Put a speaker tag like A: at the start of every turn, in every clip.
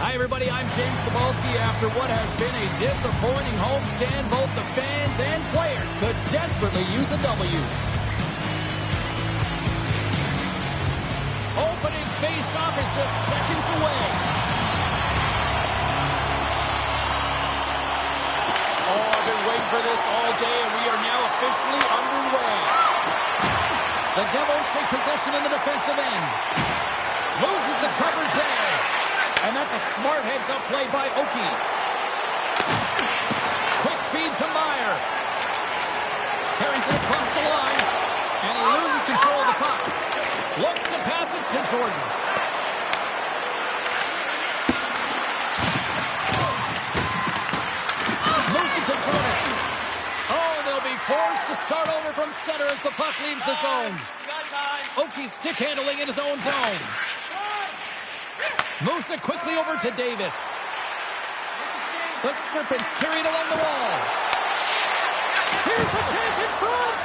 A: Hi, everybody. I'm James Cebulski. After what has been a disappointing homestand, both the fans and players could desperately use a W. Opening face-off is just seconds away. Oh, I've been waiting for this all day, and we are now officially underway. The Devils take possession in the defensive end. Loses the coverage there. And that's a smart heads-up play by Oki. Quick feed to Meyer. Carries it across the line. And he loses control of the puck. Looks to pass it to Jordan. Moves it to Jonas. Oh, they'll be forced to start over from center as the puck leaves the zone. Oki's stick handling in his own zone. Moves it quickly over to Davis. The Serpents carried along the wall. Here's a chance in front.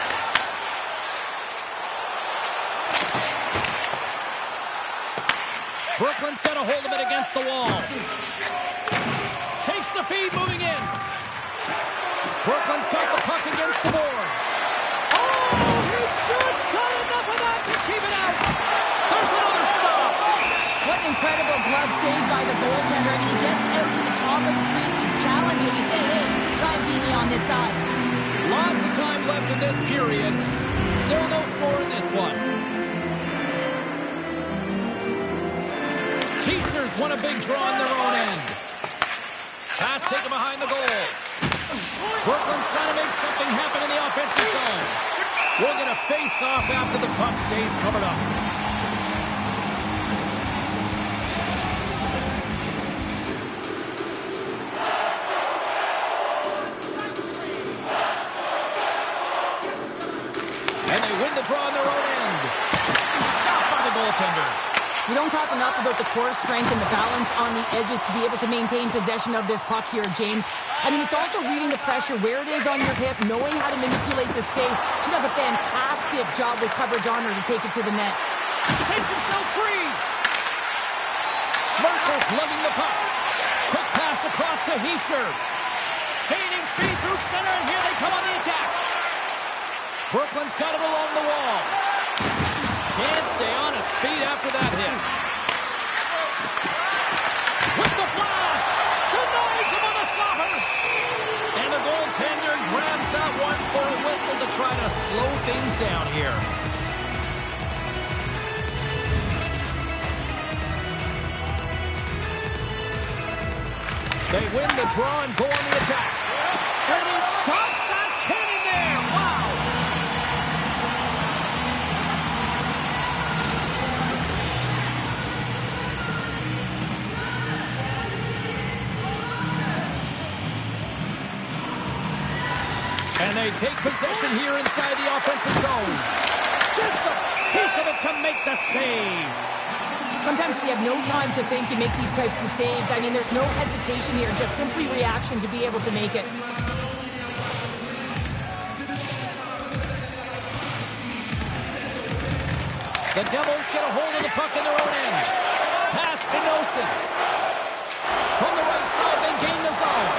A: Brooklyn's got a hold of it against the wall. Takes the feed, moving in. Brooklyn's got the puck against the boards. Oh, he just got enough of that to keep it out. There's another stop.
B: What an incredible glove save by the goaltender. I mean, he gets out to the top of the crease. He's challenging. He's saying, hey, try and beat me on this side.
A: Lots of time left in this period. Still no score in this one. Keechner's won a big draw on their own end. Pass taken behind the goal. Brooklyn's trying to make something happen in the offensive zone. We'll get a face-off after the puck stays covered up. And they win the draw on their own end. Stopped by the goaltender.
B: We don't talk enough about the core strength and the balance on the edges to be able to maintain possession of this puck here, James. I mean, it's also reading the pressure, where it is on your hip, knowing how to manipulate the space. She does a fantastic job with coverage on her to take it to the net.
A: Takes himself free. Mercer's lugging the puck. Quick pass across to Heischer. Gaining speed through center, and here they come on the attack. Brooklyn's got it along the wall. Can't stay on his feet after that hit. With the blast, denies him on the slapper. And the goaltender grabs that one for a whistle to try to slow things down here. They win the draw and go on the attack. And he stops that cannon there. Wow. And they take possession here inside the offensive zone. Gets a piece of it to make the save.
B: Sometimes we have no time to think and make these types of saves. I mean, there's no hesitation here, just simply reaction to be able to make it.
A: The Devils get a hold of the puck in their own end. Pass to Nosen. From the right side, they gain the zone.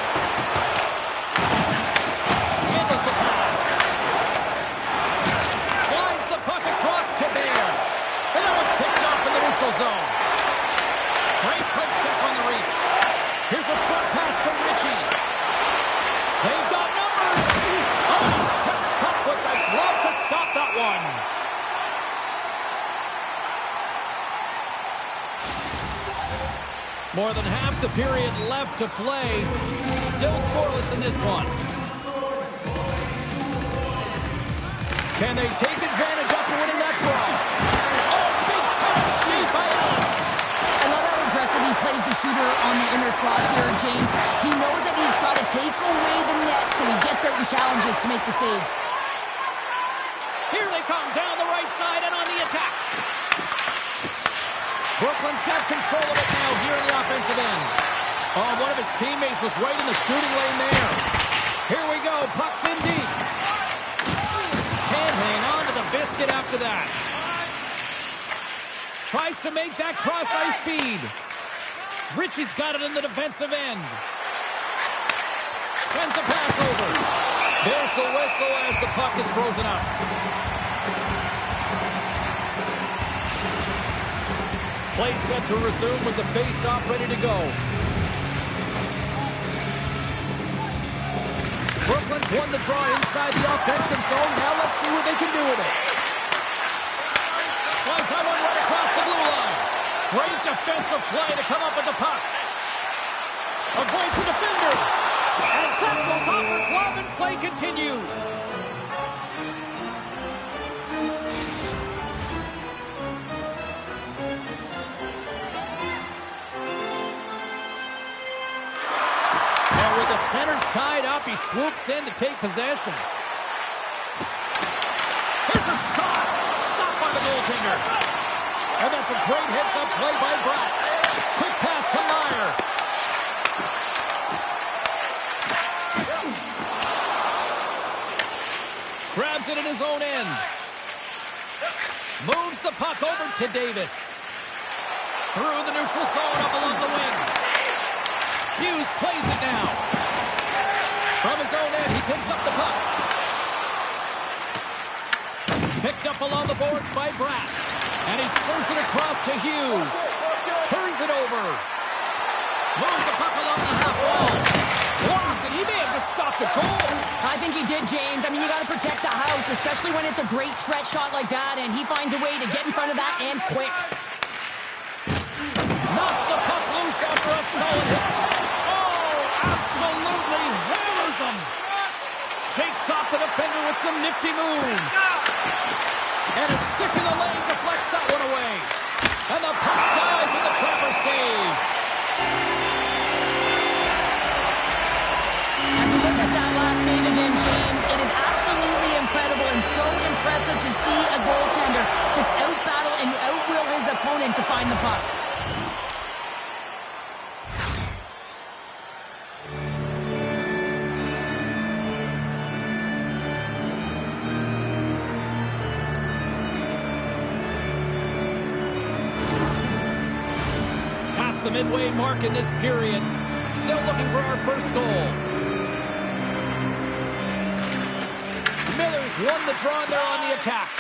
A: Handles the pass. Slides the puck across to Bear. And that one's picked off in the neutral zone. Great quick check on the reach. Here's a short pass to Ritchie. They've got numbers. Oh, he steps up with the glove to stop that one. More than half the period left to play. Still scoreless in this one. Can they take advantage after winning that draw? Oh, big time save by Allen.
B: I love how aggressive he plays the shooter on the inner slot here, James. He knows that he's got to take away the net, so he gets out and challenges to make the save.
A: Here they come down the right side and on the attack. Brooklyn's got control of it now here in the offensive end. Oh, one of his teammates was right in the shooting lane there. Here we go. Puck's in deep. Can't hang on to the biscuit after that. Tries to make that cross-ice feed. Ritchie's got it in the defensive end. Sends a pass over. There's the whistle as the puck is frozen up. Play set to resume with the face-off ready to go. Brooklyn's won the draw inside the offensive zone. Now let's see what they can do with it. Slides that one right across the blue line. Great defensive play to come up with the puck. Avoids the defender. And tackles off the glove and play continues. And with the centers tied up, he swoops in to take possession. Here's a shot. Stopped by the goaltender. And that's a great heads-up play by Bratt. Quick pass to Meyer. Grabs it in his own end. Moves the puck over to Davis. Through the neutral zone up along the wing. Hughes plays it now. From his own end, he picks up the puck. Picked up along the boards by Bratt. And he serves it across to Hughes. Turns it over. Moves the puck along the half wall. Blocked, and he may have just stopped a goal.
B: I think he did, James. I mean, you got to protect the house, especially when it's a great threat shot like that, and he finds a way to get in front of that and quick.
A: Knocks the puck loose after a solid hit. Oh, absolutely hammers him. Shakes off the defender with some nifty moves. And a stick in the lane deflects that one away. And the puck dies in the trapper's save.
B: As we look at that last save again, James, it is absolutely incredible and so impressive to see a goaltender just out-battle and out-will his opponent to find the puck.
A: Past the midway mark in this period. Still looking for our first goal. Miller's won the draw and they're on the attack.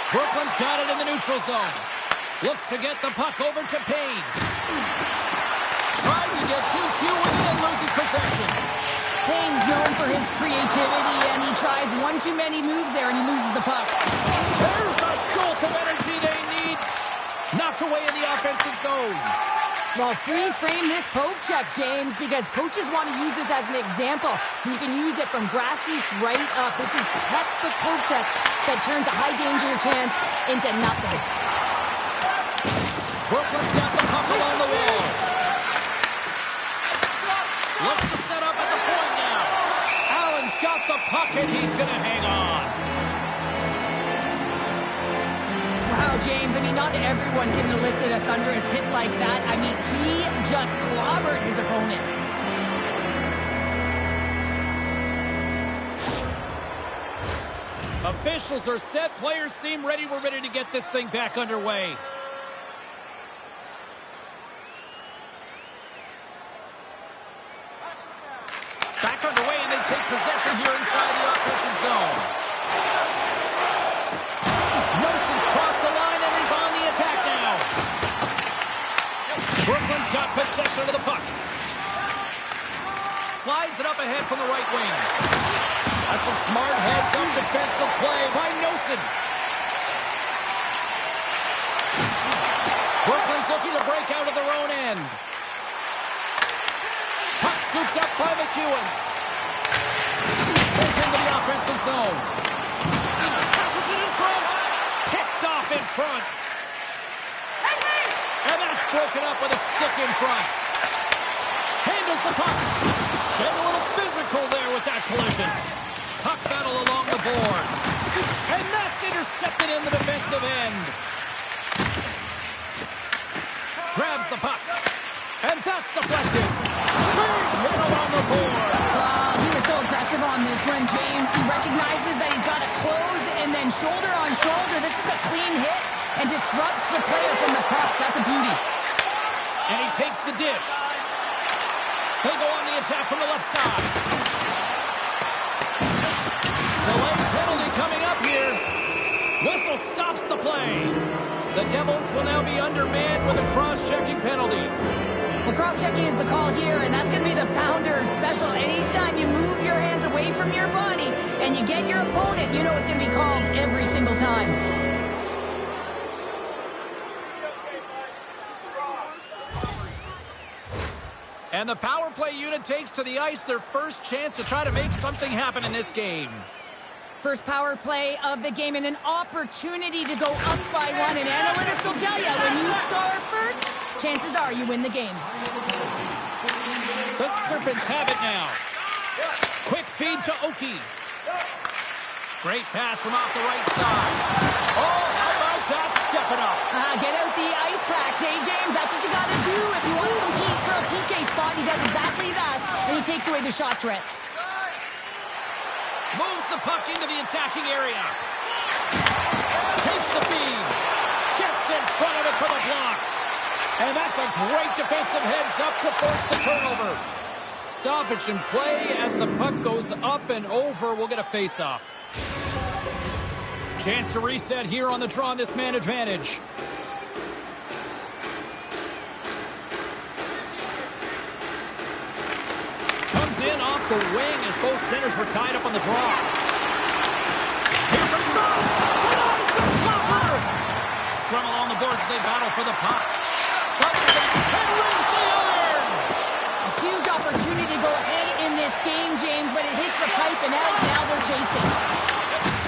A: Brooklyn's got it in the neutral zone. Looks to get the puck over to Payne. Trying to get 2-2 with it and loses possession.
B: Payne's known for his creativity, and he tries one too many moves there, and he loses the puck.
A: There's a jolt of energy they need. Knocked away in the offensive zone.
B: Well, freeze frame this poke check, James, because coaches want to use this as an example. You can use it from grassroots right up. This is textbook poke check that turns a high danger chance into nothing.
A: Brooklyn's got the puck along the wall. Looks to set up at the point now. Allen's got the puck and he's going to hang on.
B: Wow, James, I mean, not everyone can elicit a thunderous hit like that. I mean, he just clobbered his opponent.
A: Officials are set. Players seem ready. We're ready to get this thing back underway. Back underway, and they take possession here inside the offensive zone. Nelson's crossed the line and is on the attack now. Brooklyn's got possession of the puck. Slides it up ahead from the right wing. That's some smart heads-up defensive play by Nelson. Brooklyn's looking to break out of their own end. Puck scooped up by McEwen. Sent into the offensive zone. Passes it in front. Picked off in front. And that's broken up with a stick in front. Handles the puck. Getting a little physical there with that collision. Puck battle along the boards. And that's intercepted in the defensive end. Grabs the puck. And that's deflected. Big hit along the boards.
B: He was so aggressive on this one, James. He recognizes that he's got to close and then shoulder on shoulder. This is a clean hit and disrupts the player from the puck. That's a beauty.
A: And he takes the dish. They go on the attack from the left side. Delayed penalty coming up here. Whistle stops the play. The Devils will now be undermanned with a cross-checking penalty.
B: Well, cross-checking is the call here, and that's going to be the Pounder special. Anytime you move your hands away from your body and you get your opponent, you know it's going to be called every single time.
A: And the power play unit takes to the ice their first chance to try to make something happen in this game.
B: First power play of the game and an opportunity to go up by one. And analytics will tell you, when you score first, chances are you win the game.
A: The Serpents have it now. Quick feed to Oki. Great pass from off the right side. Oh, how about that stepping up?
B: Get out the ice packs, eh, James? That's what you got to do if you want to compete for a PK spot. He does exactly that, and he takes away the shot threat.
A: Moves the puck into the attacking area. Takes the feed. Gets in front of it for the block. And that's a great defensive heads-up to force the turnover. Stoppage in play as the puck goes up and over. We'll get a face-off. Chance to reset here on the draw on this man advantage. Comes in off the wing as both centers were tied up on the draw. Here's a shot. Denies the stopper. Scrum along the boards as they battle for the puck. And rings the iron.
B: A huge opportunity to go ahead in this game, James, but it hits the pipe and out. Now they're chasing.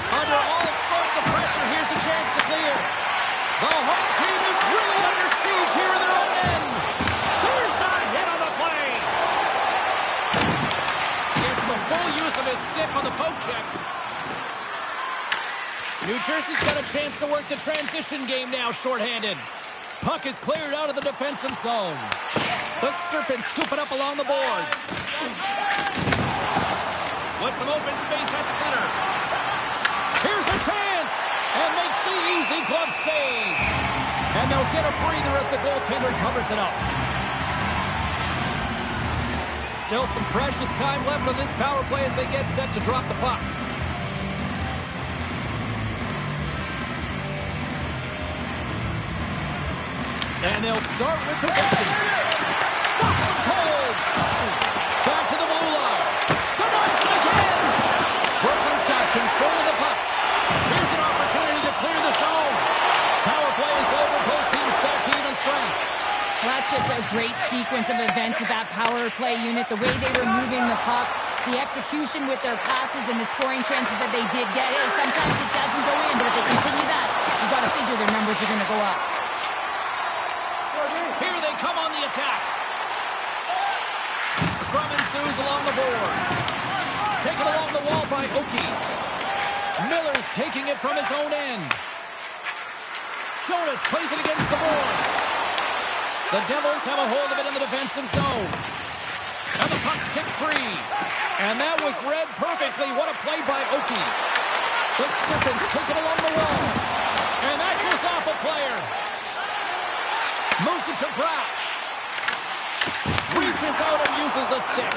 A: Under all sorts of pressure, here's a chance to clear. The home team is really under siege here in their own end. There's a hit on the play. Gets the full use of his stick on the poke check. New Jersey's got a chance to work the transition game now, shorthanded. Puck is cleared out of the defensive zone. The Serpents scoop it up along the boards. With some open space at center. Here's a chance! And makes the easy glove save. And they'll get a breather as the goaltender covers it up. Still some precious time left on this power play as they get set to drop the puck. And they'll start with possession. Stops him cold. Back to the blue line. Denies him again. Brooklyn's got control of the puck. Here's an opportunity to clear the zone. Power play is over. Both teams back to even strength.
B: Well, that's just a great sequence of events with that power play unit. The way they were moving the puck, the execution with their passes, and the scoring chances that they did get. Hey, sometimes it doesn't go in, but if they continue that, you got to figure their numbers are going to go up.
A: Here they come on the attack. Scrum ensues along the boards. Taken along the wall by Oki. Miller's taking it from his own end. Jonas plays it against the boards. The Devils have a hold of it in the defensive zone. And the puck's kicked free. And that was read perfectly. What a play by Oki. The Serpents take it along the wall. And that goes off a player. Moves it to Brown. Reaches out and uses the stick.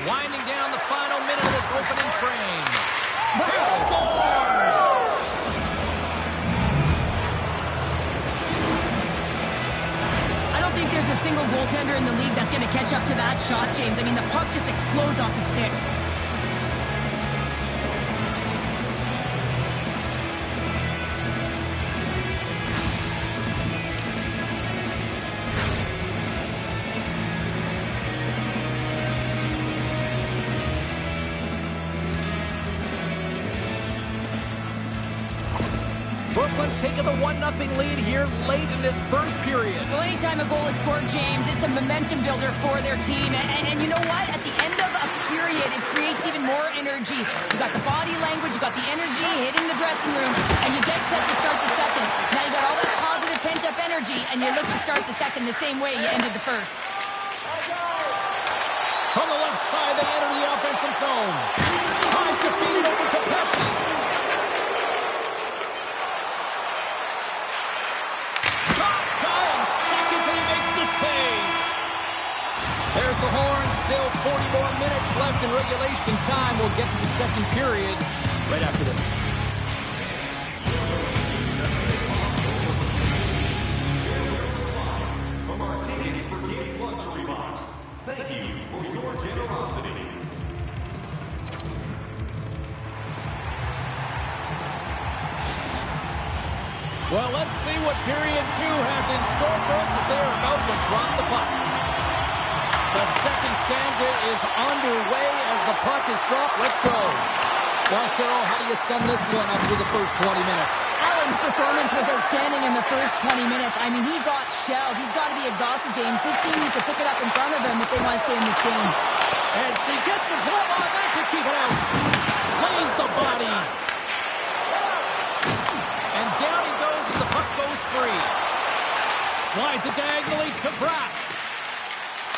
A: Winding down the final minute of this opening frame. He scores!
B: I don't think there's a single goaltender in the league that's going to catch up to that shot, James. I mean, the puck just explodes off the stick.
A: Brooklyn's taken the 1-0 lead here late in this first period.
B: Well, anytime a goal is scored, James, it's a momentum builder for their team. And you know what? At the end of a period, it creates even more energy. You got the body language, you got the energy hitting the dressing room, and you get set to start the second. Now you got all that positive pent-up energy, and you look to start the second the same way you ended the first.
A: From the left side, they enter the offensive zone. Tries to feed it over to Pesci. save. There's the horn. Still 40 more minutes left in regulation time. We'll get to the second period right after this.
C: From our Tickets for Kids luxury box, thank you for your generosity.
A: Well, let's see what period 2 has in store for us as they are about to drop the puck. The second stanza is underway as the puck is dropped. Let's go. Well, Cheryl, how do you sum this one up through the first 20 minutes?
B: Allen's performance was outstanding in the first 20 minutes. I mean, he got shelled. He's got to be exhausted, James. His team needs to pick it up in front of him if they want to stay in this game.
A: And she gets her glove on that to keep it out. Lays the body. And down he goes as the puck goes free. Slides it diagonally to Bratt.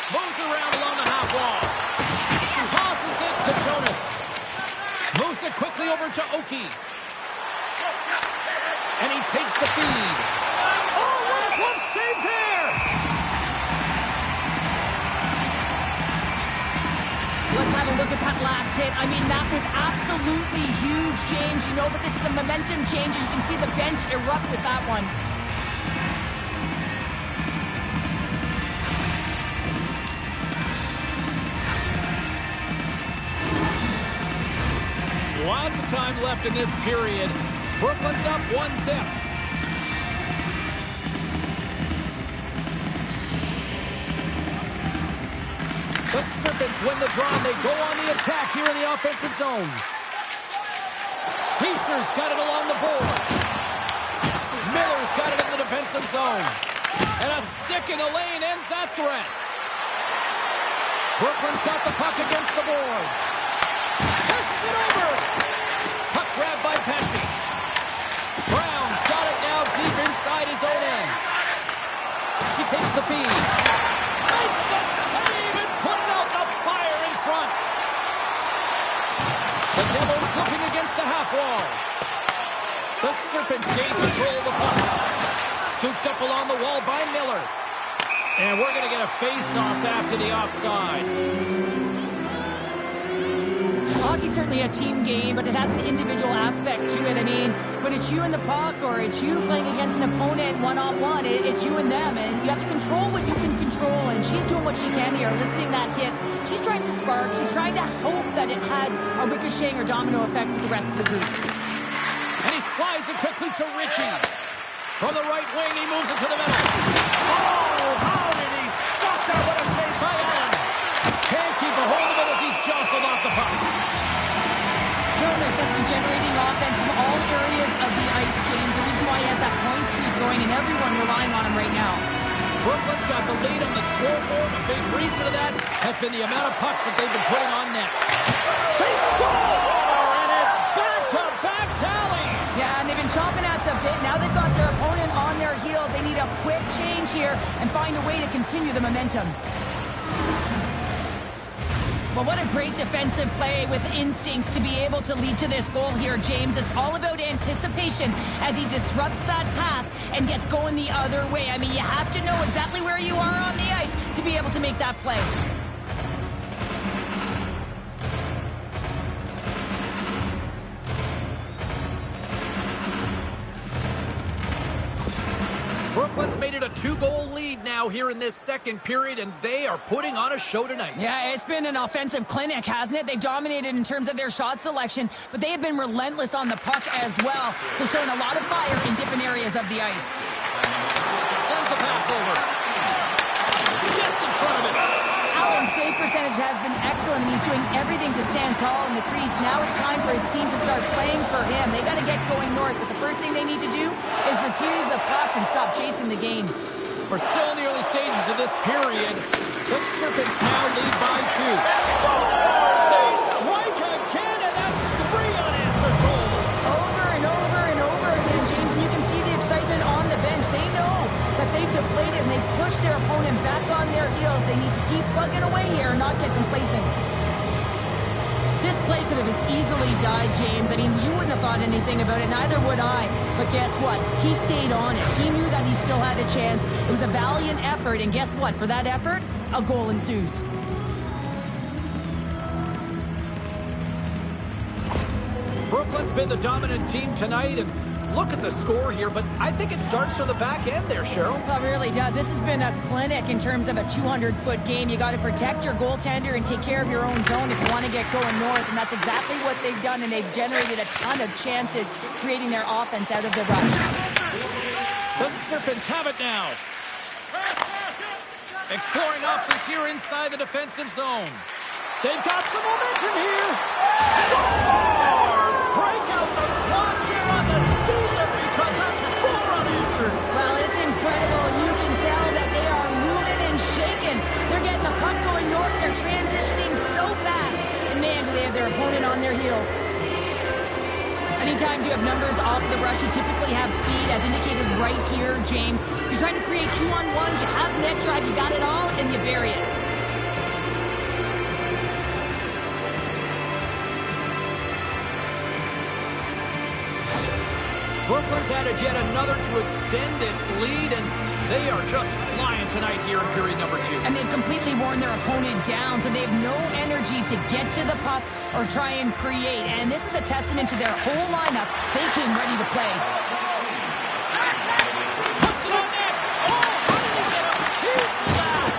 A: Moves around along the half wall. Tosses it to Jonas. Moves it quickly over to Oki. And he takes the feed. Oh, what a glove save there!
B: Let's have a look at that last hit. I mean, that was absolutely huge, James. You know that this is a momentum changer. You can see the bench erupt with that one.
A: Lots of time left in this period. Brooklyn's up 1-0. The Serpents win the draw. They go on the attack here in the offensive zone. Heischer's got it along the boards. Miller's got it in the defensive zone. And a stick in the lane ends that threat. Brooklyn's got the puck against the boards. Passes it over. Puck grabbed by Pesci. Brown's got it now deep inside his own end. She takes the feed. Makes the save and putting out the fire in front. The Devils looking against the half wall. The Serpents gain control of the puck. Scooped up along the wall by Miller. And we're going to get a face-off after the offside.
B: Hockey's certainly a team game, but it has an individual aspect to it. I mean, when it's you and the puck or it's you playing against an opponent one-on-one, it's you and them, and you have to control what you can control, and she's doing what she can here, eliciting that hit. She's trying to spark. She's trying to hope that it has a ricocheting or domino effect with the rest of the group.
A: And he slides it quickly to Ritchie. From the right wing, he moves it to the middle. Oh, how did he stop that? What a save by Allen. Can't keep a hold of it as he's jostled off the puck.
B: Jonas has been generating offense from all areas of the ice, James. The reason why he has that point streak going and everyone relying on him right now.
A: Brooklyn's got the lead on the scoreboard. A big reason of that has been the amount of pucks that they've been putting on net. They score! And it's back-to-back tallies!
B: Yeah, and they've been chomping at the bit. Now they've got their opponent on their heels. They need a quick change here and find a way to continue the momentum. Well, what a great defensive play with instincts to be able to lead to this goal here, James. It's all about anticipation as he disrupts that pass and gets going the other way. I mean, you have to know exactly where you are on the ice to be able to make that play.
A: Brooklyn's made it a 2-goal lead now here in this second period, and they are putting on a show tonight.
B: Yeah, it's been an offensive clinic, hasn't it? They've dominated in terms of their shot selection, but they have been relentless on the puck as well, so showing a lot of fire in different areas of the ice.
A: Sends the pass over. Gets in front of it.
B: Allen's save percentage has been excellent, and he's doing everything to stand tall in the crease. Now it's time for his team to start playing for him. They got to get going north, but the first thing they need to do is retrieve the puck and stop chasing the game.
A: We're still in the early stages of this period. The Serpents now lead by 2. Scores! They strike again, and that's 3 unanswered goals.
B: Over and over and over again, James, and you can see the excitement on the bench. They know that they've deflated and they've pushed their opponent back on their heels. They need to keep bugging away here and not get complacent. This play could have as easily died, James. I mean, you wouldn't have thought anything about it, neither would I. But guess what? He stayed on it. He knew that he's still had a chance. It was a valiant effort, and guess what? For that effort, a goal ensues.
A: Brooklyn's been the dominant team tonight, and look at the score here, but I think it starts from the back end there, Cheryl.
B: Well, it really does. This has been a clinic in terms of a 200-foot game. You got to protect your goaltender and take care of your own zone if you want to get going north, and that's exactly what they've done, and they've generated a ton of chances creating their offense out of the rush.
A: The Serpents have it now. Exploring options here inside the defensive zone. They've got some momentum here. Scores! Break out the quad here on the skater because that's 4 unanswered.
B: Well, it's incredible. You can tell that they are moving and shaking. They're getting the puck going north. They're transitioning so fast. And man, do they have their opponent on their heels. Anytime you have numbers off of the rush, you typically have speed, as indicated right here, James. You're trying to create 2-on-1s, you have net drive, you got it all, and you bury it.
A: Brooklyn's added yet another to extend this lead, and they are just flying tonight here in period number 2.
B: And they've completely worn their opponent down, so they have no energy to get to the puck or try and create. And this is a testament to their whole lineup. They came ready to play.
A: Puts it on net. Oh, how did he get up? He's back.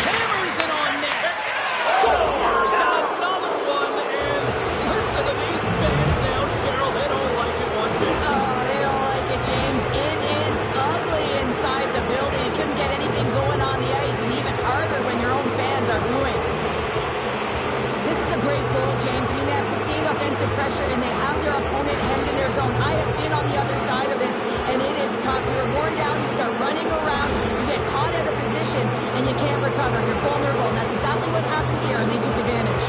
A: Hammers it on net. Scores another one. And listen to these fans now, Cheryl. They don't like it one bit.
B: James, it is ugly inside the building. You couldn't get anything going on the ice, and even harder when your own fans are booing. This is a great goal, James. I mean, they have sustained offensive pressure, and they have their opponent hemmed in their zone. I have been on the other side of this, and it is tough. You're worn down, you start running around, you get caught out of position, and you can't recover. You're vulnerable, and that's exactly what happened here, and they took advantage.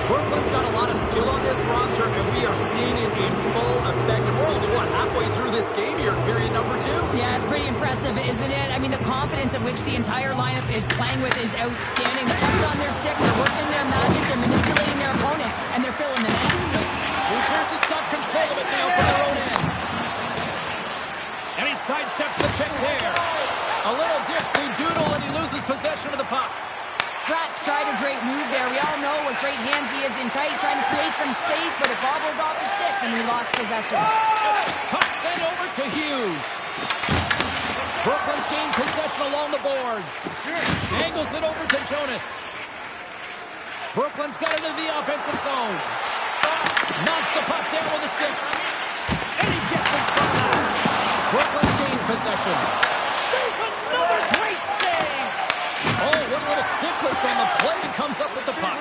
A: Brooklyn's got a lot of skill on this roster, and we are seeing it in full effect. And we're only, halfway through this game here in period number 2?
B: Yeah, it's pretty impressive, isn't it? I mean, the confidence at which the entire lineup is playing with is outstanding. The puck's on their stick, they're working their magic, they're manipulating their opponent, and they're filling the net.
A: New Jersey's got control of it now from their own end. And he sidesteps the check there. A little dipsy doodle, and he loses possession of the puck.
B: Pratt's tried a great move there. We all know what great hands he is in tight, trying to create some space, but it bobbles off his stick, and he lost possession.
A: Puck sent over to Hughes. Brooklyn's gained possession along the boards. Angles it over to Jonas. Brooklyn's got it into the offensive zone. Knocks the puck down with a stick. And he gets in front of it. Brooklyn's gained possession. There's another great save. Oh, what a little stick lift on the play, and comes up with the puck.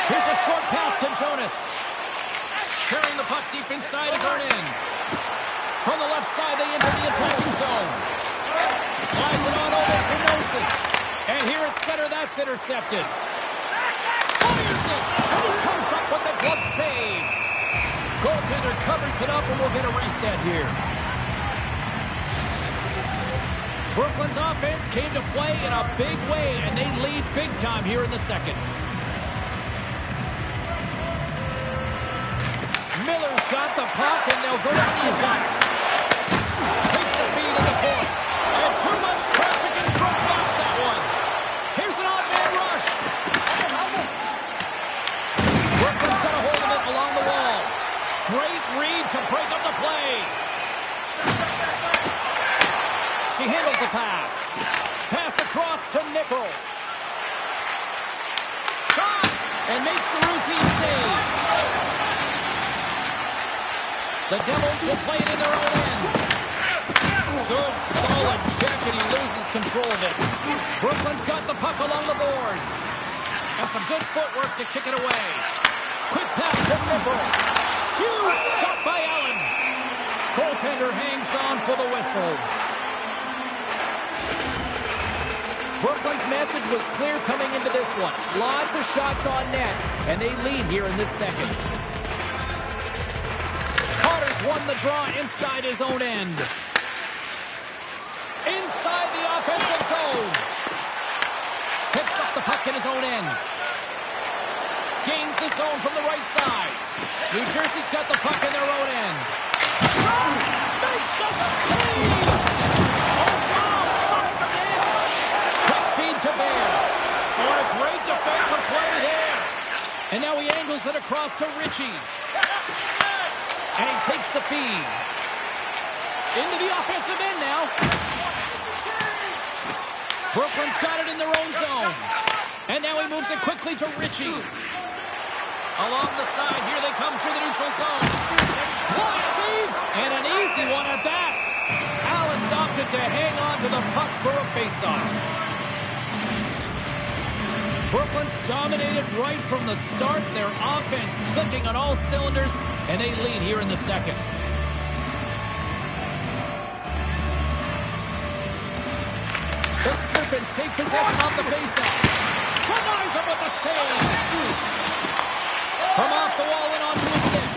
A: Here's a short pass to Jonas. Carrying the puck deep inside his own end. From the left side, they enter the attacking zone. Slides it on over to Nelson. And here at center, that's intercepted. Fires it, and he comes up with the glove save. Goaltender covers it up, and we'll get a reset here. Brooklyn's offense came to play in a big way, and they lead big time here in the second. Miller's got the puck, and they'll go on the attack. Takes the feed in the point. And too much traffic in front blocks that one. Here's an odd-man rush. Brooklyn's got a hold of it along the wall. Great read to break up the play. She handles the pass. Pass across to Nickel. Shot! And makes the routine save. The Devils will play it in their own end. Good, solid check, and he loses control of it. Brooklyn's got the puck along the boards. And some good footwork to kick it away. Quick pass to Nickel. Huge stop by Allen. Goaltender hangs on for the whistle. Brooklyn's message was clear coming into this one. Lots of shots on net, and they lead here in this second. Carter's won the draw inside his own end. Inside the offensive zone. Picks up the puck in his own end. gains the zone from the right side. New Jersey's got the puck in their own end. Makes the save! Oh, wow, stuffs the net. Quick feed to Bear. What a great defensive play there. And now he angles it across to Ritchie. And he takes the feed. Into the offensive end now. Brooklyn's got it in their own zone. And now he moves it quickly to Ritchie. Along the side, here they come through the neutral zone. Block save, and an easy one at that. Allen's opted to hang on to the puck for a faceoff. Brooklyn's dominated right from the start. Their offense clicking on all cylinders, and they lead here in the second. The Serpents take possession off the faceoff. Denies him with the save. From off the wall and onto his stick.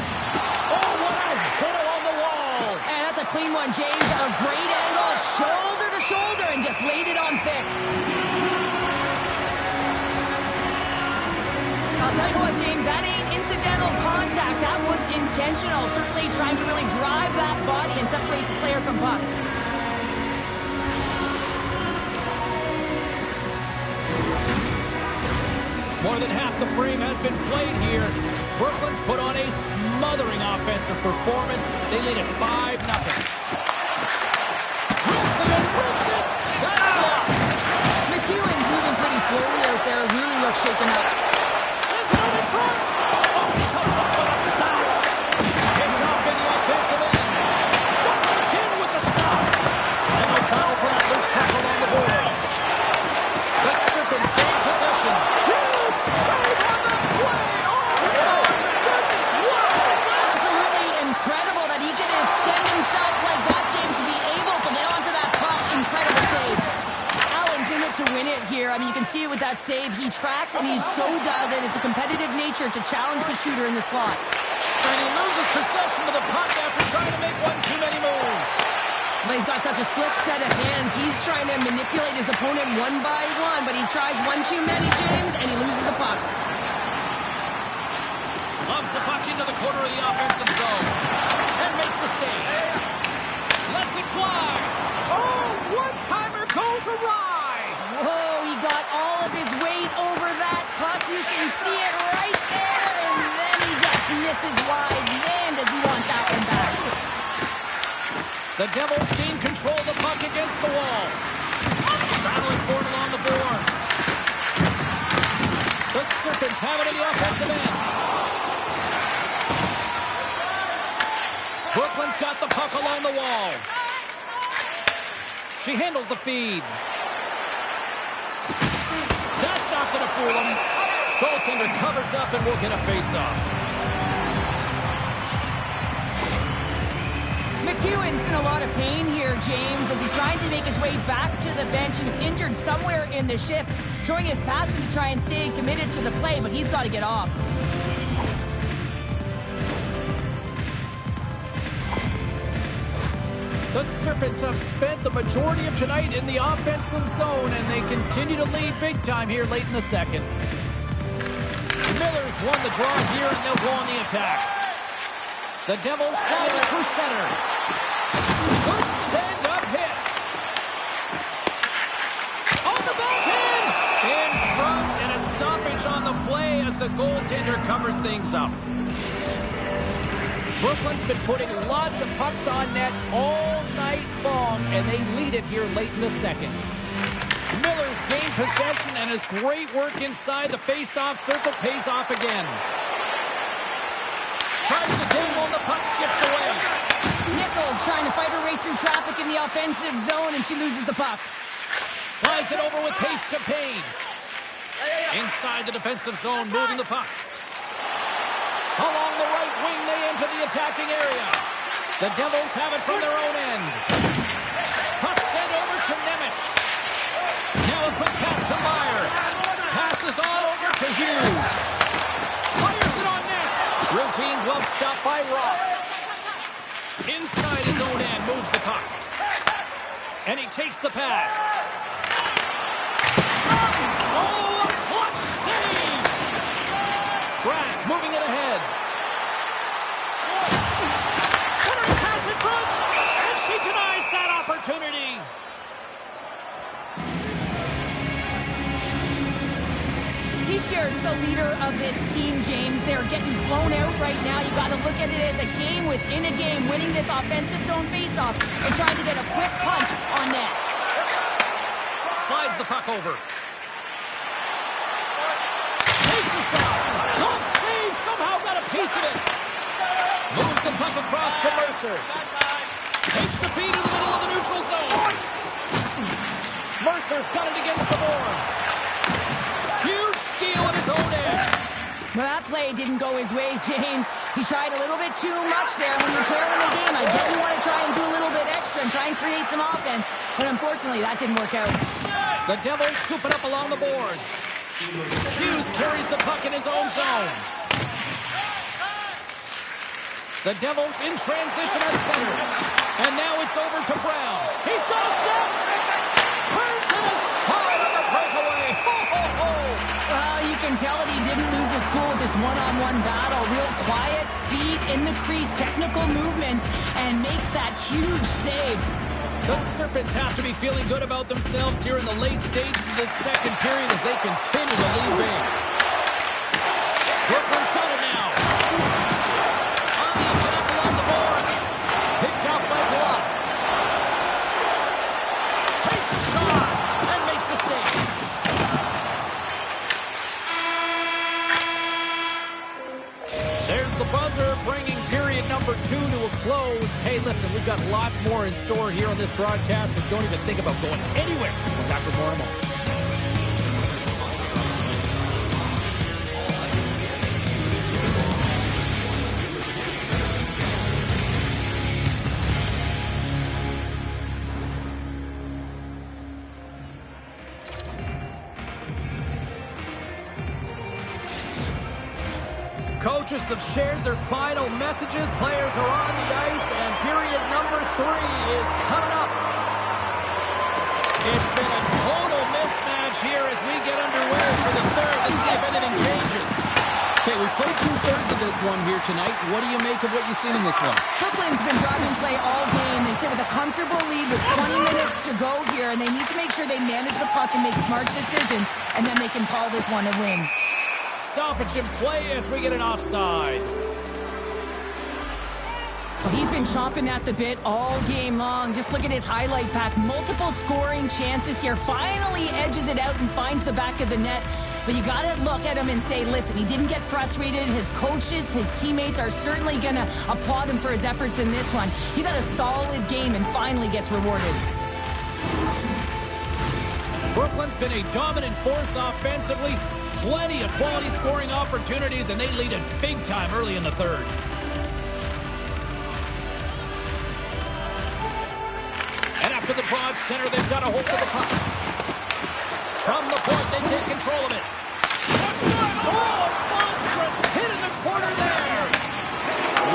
A: Oh, what a hit along the wall.
B: And that's a clean one, James. A great angle, shoulder to shoulder, and just laid it on thick. I'll tell you what, James, that ain't incidental contact. That was intentional. Certainly trying to really drive that body and separate the player from puck.
A: More than half the frame has been played here. Brooklyn's put on a smothering offensive performance. They lead at 5-0. Rips it and rips it. That's blocked.
B: McEwen's moving pretty slowly out there. Really looks shaken up.
A: Sends it out in front. Oh, he comes up with a stop. Picked off in the offensive end. Does it again with the stop. And no foul for that loose puck along the boards. The Serpents gain possession. Save on the play! Oh, my goodness! Wow!
B: Absolutely incredible that he can extend himself like that, James, to be able to get onto that puck. Incredible save. Allen's in it to win it here. I mean, you can see it with that save. He tracks, and he's so dialed in. It's a competitive nature to challenge the shooter in the slot.
A: And he loses possession of the puck after trying to make one too many moves.
B: But he's got such a slick set of hands. He's trying to manipulate his opponent one by one, but he tries one too many, James, and he loses the puck.
A: Loves the puck into the corner of the offensive zone. And makes the save. Lets it fly. Oh, one-timer goes awry.
B: Whoa, he got all of his weight over that puck. You can see it right there, and then he just misses wide. Man, does he want that one back.
A: The Devils gain control of the puck against the wall. Battling for it along the boards. The Serpents have it in the offensive end. Brooklyn's got the puck along the wall. She handles the feed. That's not going to fool him. Goaltender covers up and will get a face-off.
B: McEwen's in a lot of pain here, James, as he's trying to make his way back to the bench. He was injured somewhere in the shift, showing his passion to try and stay committed to the play, but he's got to get off.
A: The Serpents have spent the majority of tonight in the offensive zone, and they continue to lead big time here late in the second. Miller's won the draw here, and they'll go on the attack. The Devils slide it through center. Good stand-up hit. On the backhand! In front, and a stoppage on the play as the goaltender covers things up. Brooklyn's been putting lots of pucks on net all night long, and they lead it here late in the second. Miller's gained possession, and his great work inside the face-off circle pays off again. Tries to dangle, and the puck skips away.
B: Nichols trying to fight her way through traffic in the offensive zone, and she loses the puck.
A: Slides it over with pace to Payne. Inside the defensive zone, moving the puck. Along the right wing, they enter the attacking area. The Devils have it from their own end. Puck sent over to Nemec. Now a quick pass to Meyer. Passes on over to Hughes. Fires it on net. Routine glove stop by Roth. Inside his own end, moves the puck. And he takes the pass. Oh, a clutch save! Brass moving it ahead. Centering pass in front. And she denies that opportunity.
B: He shares the leader of this team, James. They're getting blown out right now. You got to look at it as a game within a game, winning this offensive zone faceoff and trying to get a quick punch on net.
A: Slides the puck over. Takes a shot. Don't save. Somehow got a piece of it. Moves the puck across to Mercer. Takes the feed in the middle of the neutral zone. Mercer's got it against the boards. Huge steal at his own end.
B: Well, that play didn't go his way, James. He tried a little bit too much there. When you're trailing the game, I get you want to try and do a little bit extra and try and create some offense. But unfortunately, that didn't work out.
A: The Devils scoop it up along the boards. Hughes carries the puck in his own zone. The Devils in transition at center. And now it's over to Brown. He's got a step. Turns it aside on the breakaway. Ho, ho, ho.
B: Well, you can tell that he didn't lose his cool with this one-on-one battle. Real quiet, feet in the crease, technical movements, and makes that huge save.
A: The Serpents have to be feeling good about themselves here in the late stages of this second period as they continue to lead big. Brooklyn's got it now. On the attack along the boards. Picked up by Bluff. Takes a shot and makes the save. There's the buzzer bringing period number 2 to a close. Hey, listen, we've got lots more in store here on this broadcast, so don't even think about going anywhere. We're back with more in a moment. Coaches have shared their final messages. Players are on the ice, and period number 3 is coming up. It's been a total mismatch here as we get underway for the third. Let's see if anything changes. Okay, we played 2/3 of this one here tonight. What do you make of what you've seen in this one?
B: Brooklyn's been driving play all game. They sit with a comfortable lead with 20 minutes to go here, and they need to make sure they manage the puck and make smart decisions, and then they can call this one a win.
A: Stoppage in play as we get an offside.
B: Well, he's been chomping at the bit all game long. Just look at his highlight pack. Multiple scoring chances here. Finally edges it out and finds the back of the net. But you got to look at him and say, listen, he didn't get frustrated. His coaches, his teammates are certainly going to applaud him for his efforts in this one. He's had a solid game and finally gets rewarded.
A: Brooklyn's been a dominant force offensively. Plenty of quality scoring opportunities, and they lead it big time early in the third. And after the broad center, they've got a hold of the puck. From the point, they take control of it. Oh, monstrous hit in the corner there.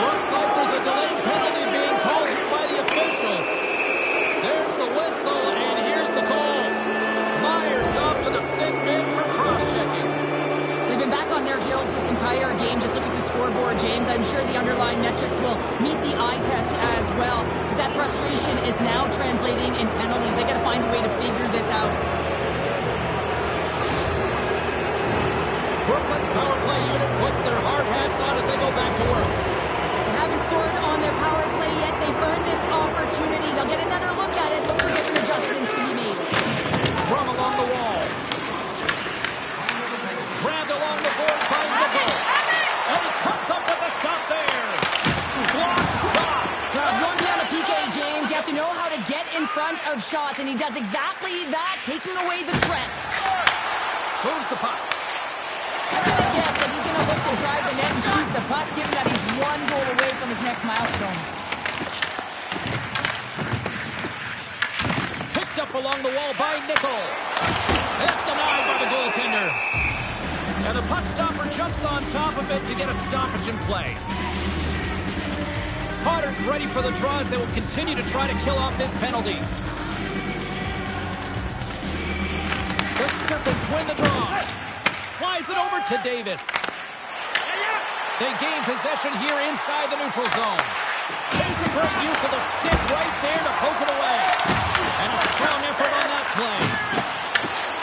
A: Looks like there's a delayed penalty being called here by the officials. There's the whistle, and here's the call. Myers off to the sit bin for cross-checking.
B: They've been back on their heels this entire game. Just look at the scoreboard, James. I'm sure the underlying metrics will meet the eye test as well. But that frustration is now translating in penalties. They got to find a way to figure this out.
A: Brooklyn's power play unit puts their hard hats on as they go back to work.
B: They haven't scored on their power play yet. They've earned this opportunity. They'll get another look at it. Look for different adjustments to be made.
A: Scrum along the wall. Grabbed along the board by Nickel. And he comes up with a stop there. Block shot.
B: Going beyond the PK, James, you have to know how to get in front of shots, and he does exactly that, taking away the threat.
A: Moves the puck.
B: I'm going to guess that he's going to look to drive the net and shoot the puck, given that he's one goal away from his next milestone.
A: Picked up along the wall by Nickel. It's denied by the goaltender. And the puck stopper jumps on top of it to get a stoppage in play. Potter's ready for the draws. They will continue to try to kill off this penalty. The Serpents win the draw. Slides it over to Davis. They gain possession here inside the neutral zone. There's a great use of the stick right there to poke it away. And a strong effort on that play.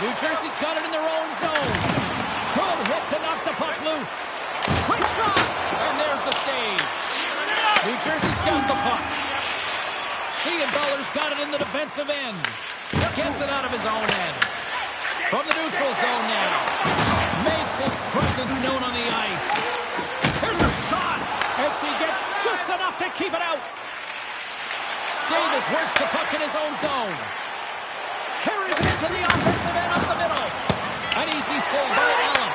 A: New Jersey's got it in their own zone. Good hit to knock the puck loose. Quick shot! And there's the save. New Jersey's got the puck. Dollar's got it in the defensive end. Gets it out of his own end. From the neutral zone now. Makes his presence known on the ice. Here's a shot. And she gets just enough to keep it out. Davis works the puck in his own zone. Carries it into the offensive end up the middle. An easy save by Allen.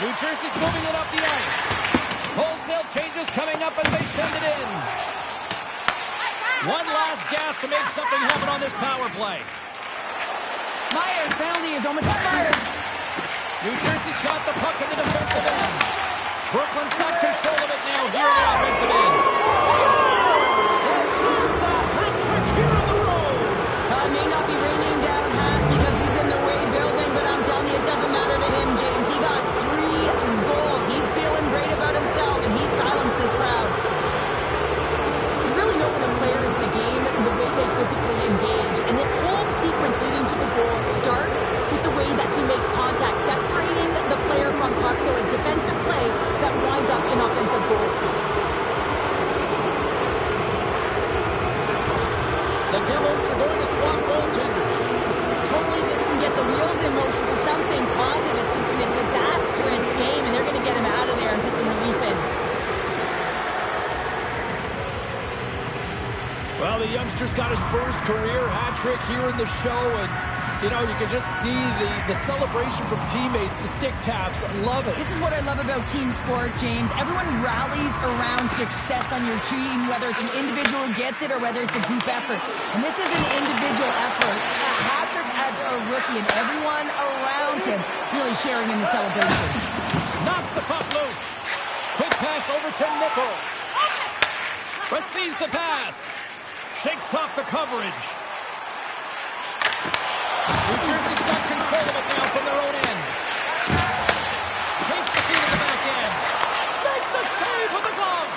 A: New Jersey's moving it up the ice. Wholesale changes coming up as they send it in. One last gas to make something happen on this power play.
B: Myers' penalty is almost expired.
A: New Jersey's got the puck in the defensive end. Brooklyn's got control of it now here in the offensive end. Scores! And here's the hat trick here on the road.
B: It may not be raining down hats because he's in the Wade building, but I'm telling you, it doesn't matter to him, James. He got 3 goals. He's feeling great about himself, and he silenced this crowd. You really know when a player is in a game and the way they physically engage. And this whole sequence leading to the goal starts with the way that he makes contact, separating the player from puck, so a defensive play that winds up in offensive goal.
A: The Devils are going to swap goaltenders.
B: Hopefully this can get the wheels in motion for something positive. It's just been a disastrous game, and they're going to get him out of there and put some relief in.
A: Well, the youngster's got his first career hat trick here in the show, and, you know, you can just see the celebration from teammates, the stick taps. I love it.
B: This is what I love about team sport, James. Everyone rallies around success on your team, whether it's an individual who gets it or whether it's a group effort. And this is an individual effort. A hat trick as a rookie, and everyone around him really sharing in the celebration.
A: Knocks the puck loose. Quick pass over to Nickel. Receives the pass. Shakes off the coverage. New Jersey's got control of it now from their own end. Takes the feed in the back end. Makes the save with the glove.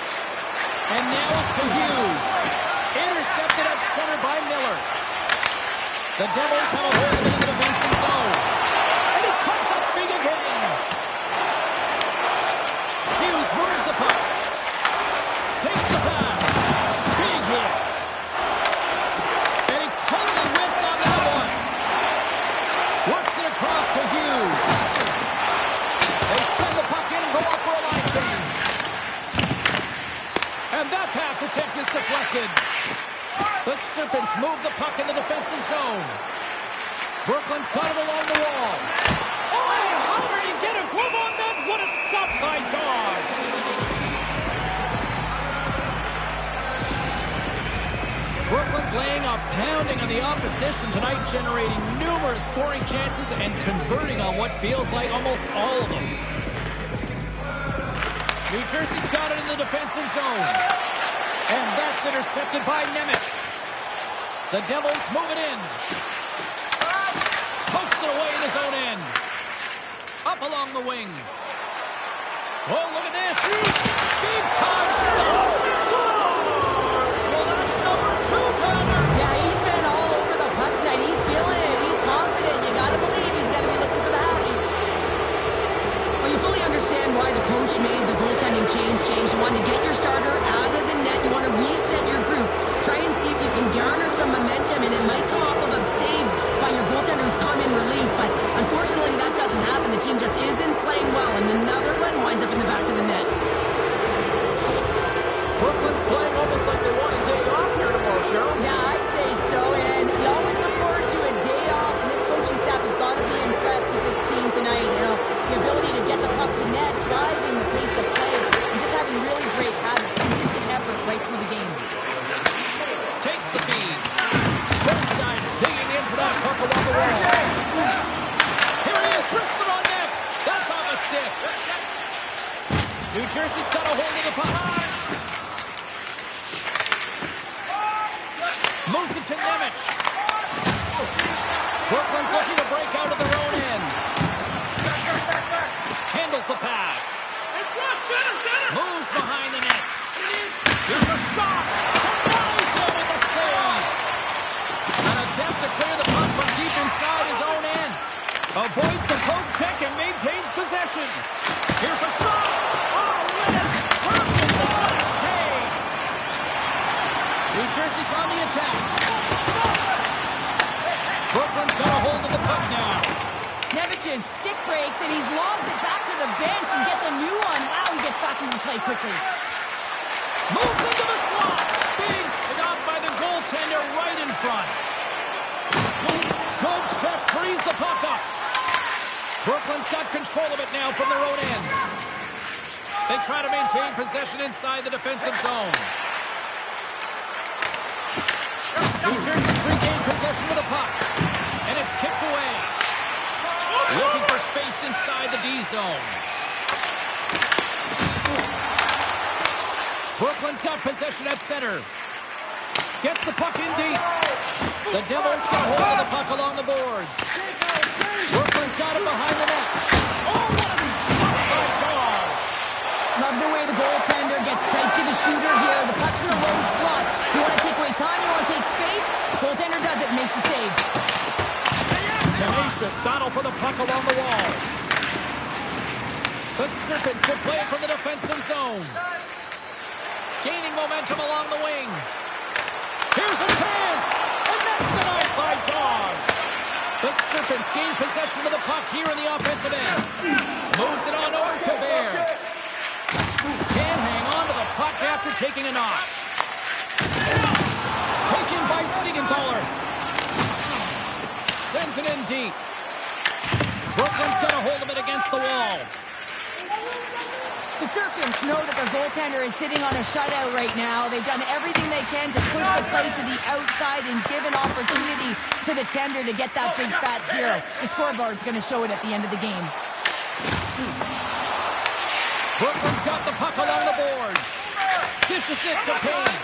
A: And now it's to Hughes. Intercepted at center by Miller. The Devils have a hold of it in the defensive zone. And he comes up big again. Hughes moves the puck. Takes the pass. Big hit. And he totally whiffs on that one. Works it across to Hughes. They send the puck in and go up for a line change. And that pass attempt is deflected. The Serpents move the puck in the defensive zone. Brooklyn's got it along the wall. Oh, how did he get a glove on that? What a stop by Dawes. Brooklyn's laying a pounding on the opposition tonight, generating numerous scoring chances and converting on what feels like almost all of them. New Jersey's got it in the defensive zone. And that's intercepted by Nemec. The Devils move it in. Pokes it away in his own end. Up along the wing. Oh, look at this. Big time stop. Scores! Well, that's number 2, Pounder.
B: Yeah, he's been all over the puck tonight. He's feeling it. He's confident. You got to believe he's got to be looking for the happy. Well, you fully understand why the coach made the goaltending change, James. You want to get your starter out of the net. You want to reset your group. Try and see if you can garner some momentum, and it might come off of a save by your goaltender who's come in relief, but unfortunately that doesn't happen. The team just isn't playing well, and another one winds up in the back of the net.
A: Brooklyn's playing almost like they want a day off here tomorrow, Cheryl.
B: Yeah, I'd say so, and you always look forward to a day off, and this coaching staff has got to be impressed with this team tonight. You know, the ability to get the puck to net, driving the pace of play, and just having really great habits, consistent effort right through the game.
A: Takes the feed. Both sides digging in for that puck along the wall. Here he is, wristed on net. That's off a stick. New Jersey's got a hold of the puck. Moves it to Nemec. Brooklyn's looking to break out of their own end. Handles the pass. Avoids the poke check and maintains possession. Here's a shot. Oh, man. Perfect. What a save. New Jersey's on the attack. Brooklyn's got a hold of the puck now.
B: Nevich's stick breaks, and he's logged it back to the bench and gets a new one. Wow, he gets back into play quickly.
A: Moves into the slot. Big stop by the goaltender right in front. Good check, frees the puck up. Brooklyn's got control of it now from their own end. They try to maintain possession inside the defensive zone. New Jersey's regained possession of the puck. And it's kicked away. Looking for space inside the D zone. Brooklyn's got possession at center. Gets the puck in deep. The Devils get hold of the puck along the boards. Brooklyn's got it behind the net. Oh, what a stop by Dawes.
B: Love the way the goaltender gets tight to the shooter here. The puck's in the low slot. You want to take away time, you want to take space. Goaltender does it, makes the save.
A: Tenacious battle for the puck along the wall. The Serpents will play it from the defensive zone. Gaining momentum along the wing. Here's a chance! And that's denied by Dawes. The Serpents gain possession of the puck here in the offensive end. Moves it on over to Bear. Can't hang on to the puck after taking a knock. Taken by Siegenthaler. Sends it in deep. Brooklyn's got a hold of it against the wall.
B: The Serpents know that their goaltender is sitting on a shutout right now. They've done everything they can to push the play to the outside and give an opportunity to the tender to get that big fat zero. The scoreboard's going to show it at the end of the game.
A: Brooklyn's got the puck along the boards. Dishes it to Payne.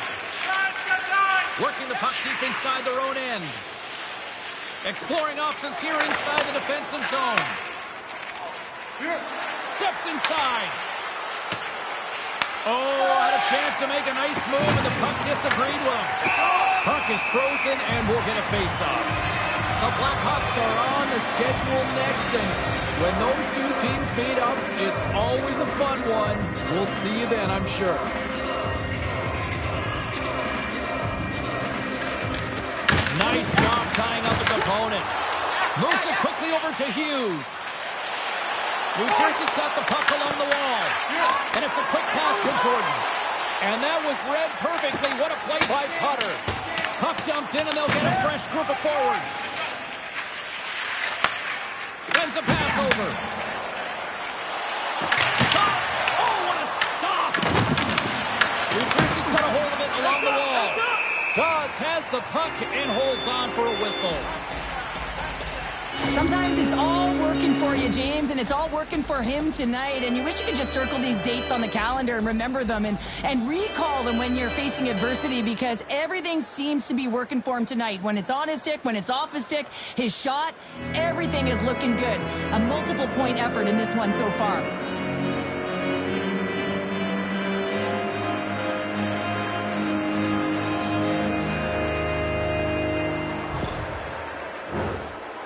A: Working the puck deep inside their own end. Exploring options here inside the defensive zone. Steps inside. Oh, had a chance to make a nice move, and the puck disagreed with him. Puck is frozen, and we'll get a face-off. The Blackhawks are on the schedule next, and when those two teams meet up, it's always a fun one. We'll see you then, I'm sure. Nice job tying up his opponent. Moves it quickly over to Hughes. New Jersey's got the puck along the wall. And it's a quick pass to Jordan. And that was read perfectly. What a play by Cutter. Puck dumped in, and they'll get a fresh group of forwards. Sends a pass over. Stop! Oh, what a stop! New Jersey's got a hold of it along the wall. Dawes has the puck and holds on for a whistle.
B: Sometimes it's all working for you, James, and it's all working for him tonight. And you wish you could just circle these dates on the calendar and remember them and recall them when you're facing adversity, because everything seems to be working for him tonight. When it's on his stick, when it's off his stick, his shot, everything is looking good. A multiple point effort in this one so far.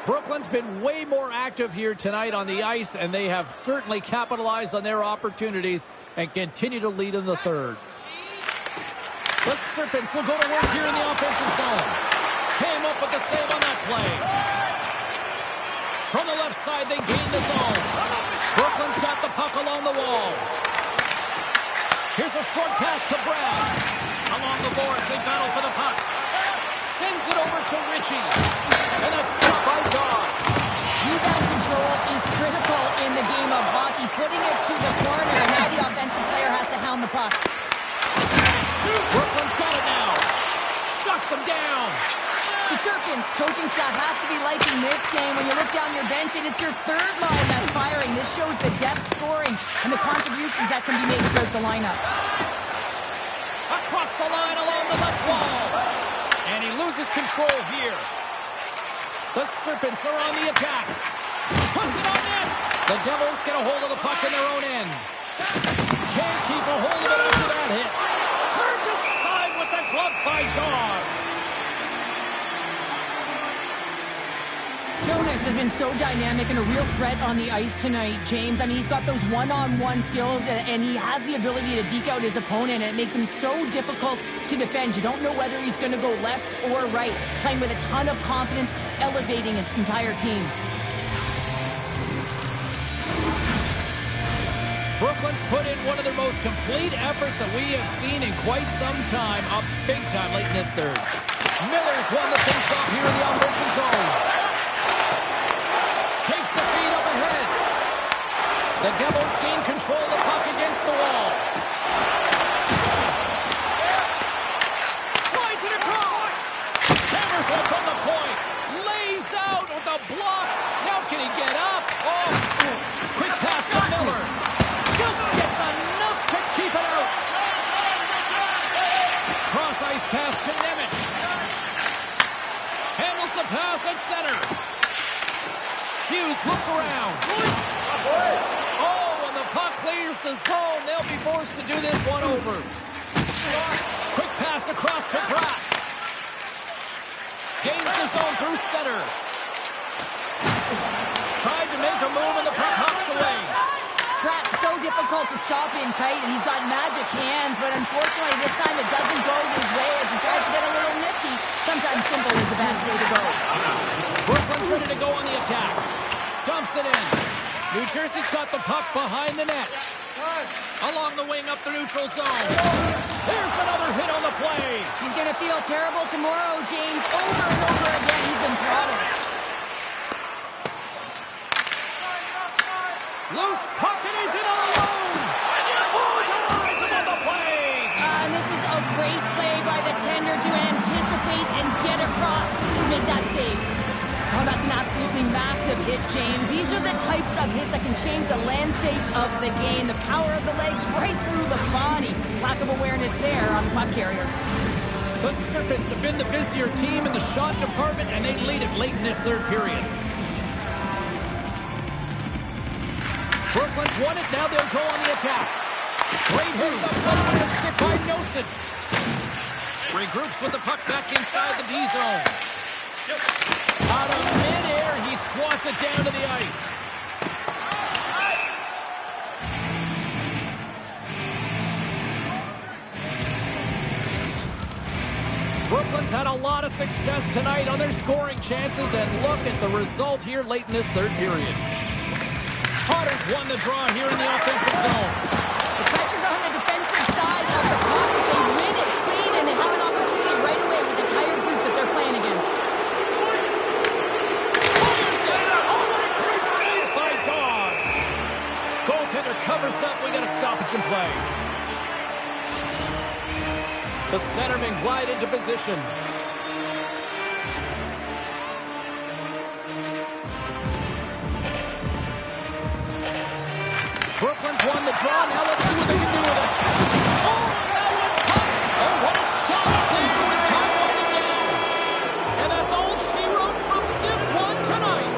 A: Brooklyn's been way more active here tonight on the ice, and they have certainly capitalized on their opportunities and continue to lead in the third. The Serpents will go to work here in the offensive zone. Came up with the save on that play. From the left side, they gain the zone. Brooklyn's got the puck along the wall. Here's a short pass to Brad. Along the boards, they battle for the puck. Sends it over to Ritchie. And that's stopped by Dawes.
B: Rebound control is critical in the game of hockey. Putting it to the corner, and now the offensive player has to hound the puck.
A: Brooklyn's got it now. Shuts him down.
B: The Serpents coaching staff has to be liking this game. When you look down your bench and it's your third line that's firing, this shows the depth scoring and the contributions that can be made throughout the lineup.
A: Across the line along the left wall. And he loses control here. The Serpents are on the attack. Puts it on net. The Devils get a hold of the puck in their own end. Can't keep a hold of it after that hit. Turned aside with the glove by Dawes.
B: Jonas offense has been so dynamic and a real threat on the ice tonight, James. I mean, he's got those one-on-one skills, and he has the ability to deke out his opponent, and it makes him so difficult to defend. You don't know whether he's going to go left or right, playing with a ton of confidence, elevating his entire team.
A: Brooklyn's put in one of their most complete efforts that we have seen in quite some time, up big time late in this third. Miller's won the faceoff here in the offensive zone. Takes the feed up ahead. The Devils gain control of the puck against the wall. Slides it across. Hammers it from the point. Lays out with a block. Now can he get up? Oh, quick pass to Miller. Just gets enough to keep it out. Cross ice pass to Nemeth. Handles the pass at center. Hughes looks around. Oh, and the puck clears the zone. They'll be forced to do this one over. Quick pass across to Pratt. Gains the zone through center. Tried to make a move and the puck hops away.
B: Pratt's so difficult to stop in tight, and he's got magic hands, but unfortunately this time it doesn't go his way as he tries to get a little nifty. Sometimes simple is the best way to go.
A: Brooklyn's ready to go on the attack. Dumps it in. New Jersey's got the puck behind the net. Along the wing up the neutral zone. There's another hit on the play.
B: He's going to feel terrible tomorrow, James. Over and over again, he's been throttled.
A: Loose puck and he's in all alone. Oh, denies him on the play.
B: And this is a great play by the tender to anticipate and get across to make that save. Oh, that's an absolutely massive hit, James. These are the types of hits that can change the landscape of the game. The power of the legs right through the body. Lack of awareness there on the puck carrier.
A: The Serpents have been the busier team in the shot department, and they lead it late in this third period. Brooklyn's won it. Now they'll go on the attack. Great hits up front with a stick by Nelson. Regroups with the puck back inside the D zone. Out of midair, he swats it down to the ice. Brooklyn's had a lot of success tonight on their scoring chances, and look at the result here late in this third period. Potter's won the draw here in the offensive zone.
B: The pressure's on the defensive side of the puck. They win it clean, and they have an opportunity right away with the tired group that they're playing against.
A: Oh, what a great save by Dawes. Goaltender covers up. We got a stoppage in play. The centermen glide into position. Brooklyn's won the draw. Now let's see what they can do with it. Oh, that one punched. Oh, what a stop there with time winding down. And that's all she wrote from this one tonight.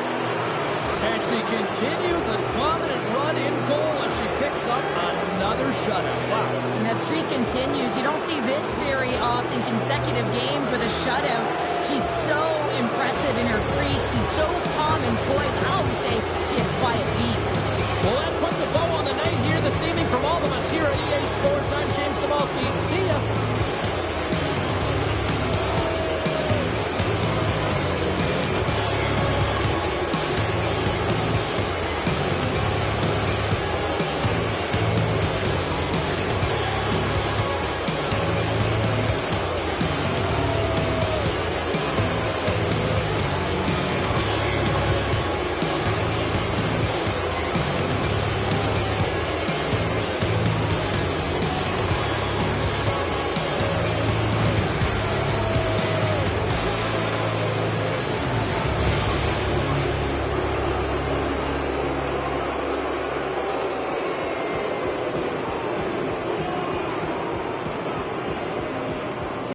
A: And she continues a dominant run in goal as she picks up another shutout. Wow.
B: And that streak continues. You don't see this very often, consecutive games with a shutout. She's so impressive in her crease. She's so calm and poised. I always say she has quiet feet.
A: Well, that puts a bow